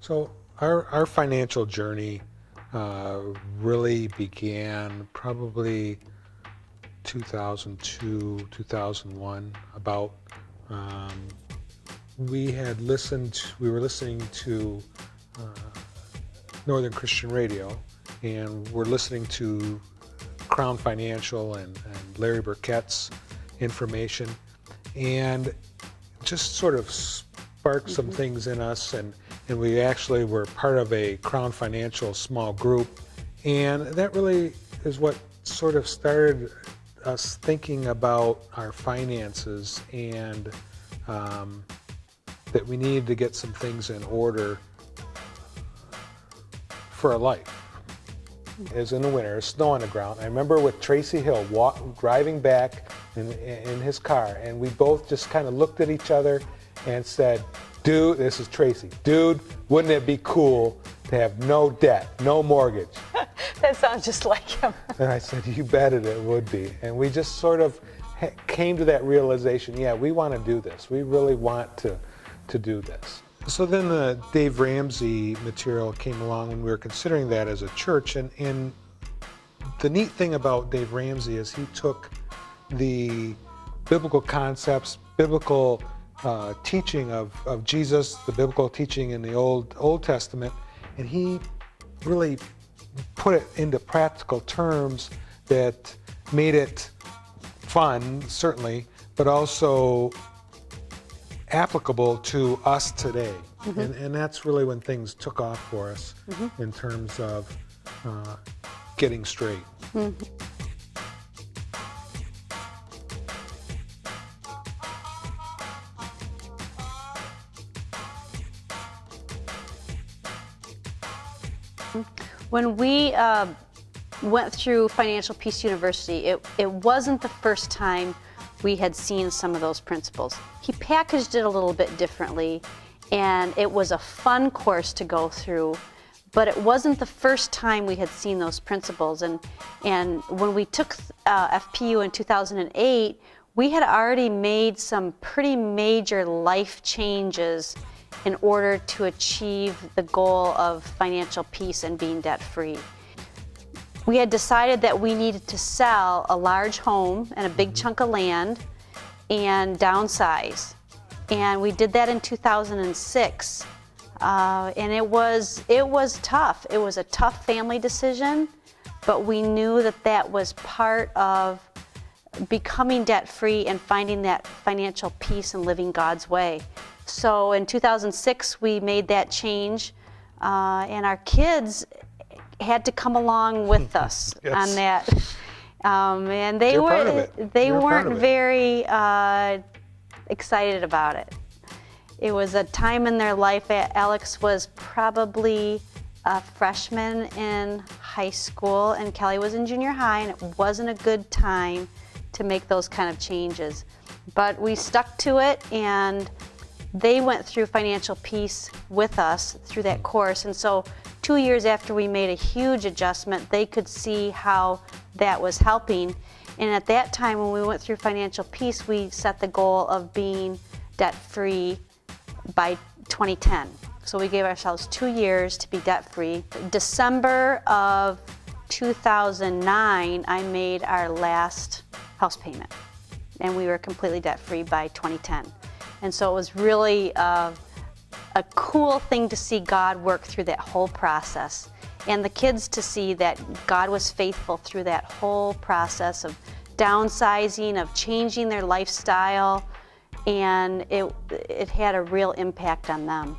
So our financial journey really began probably 2002, 2001, about. Um, we were listening to Northern Christian Radio, and we're listening to Crown Financial and Larry Burkett's information, and just sort of sparked some things in us, and we actually were part of a Crown Financial small group, and that really is what sort of started us thinking about our finances, and that we needed to get some things in order for our life. It was in the winter, snow on the ground. I remember with Tracy Hill driving back in his car, and we both just kind of looked at each other and said, dude, this is Tracy, dude, wouldn't it be cool to have no debt, no mortgage? That sounds just like him. And I said, you bet it would be. And we just sort of came to that realization, yeah, we want to do this. We really want to do this. So then the Dave Ramsey material came along when we were considering that as a church. And the neat thing about Dave Ramsey is he took the biblical concepts, biblical teaching of Jesus, the biblical teaching in the Old Testament, and he really put it into practical terms that made it fun, certainly, but also applicable to us today. And that's really when things took off for us in terms of getting straight. When we went through Financial Peace University, it wasn't the first time we had seen some of those principles. He packaged it a little bit differently, and it was a fun course to go through, but it wasn't the first time we had seen those principles. And when we took FPU in 2008, we had already made some pretty major life changes in order to achieve the goal of financial peace and being debt-free. We had decided that we needed to sell a large home and a big chunk of land and downsize. And we did that in 2006. And it was tough. It was a tough family decision, but we knew that that was part of becoming debt-free and finding that financial peace and living God's way. So in 2006, we made that change, and our kids had to come along with us Yes. on that. And they They're weren't very excited about it. It was a time in their life. Alex was probably a freshman in high school, and Kelly was in junior high, and it wasn't a good time to make those kind of changes. But we stuck to it, and they went through financial peace with us through that course. And so 2 years after we made a huge adjustment, they could see how that was helping. And at that time, when we went through financial peace, we set the goal of being debt-free by 2010. So we gave ourselves 2 years to be debt-free. December of 2009, I made our last house payment, and we were completely debt-free by 2010. And so it was really a cool thing to see God work through that whole process, and the kids to see that God was faithful through that whole process of downsizing, of changing their lifestyle, and it had a real impact on them.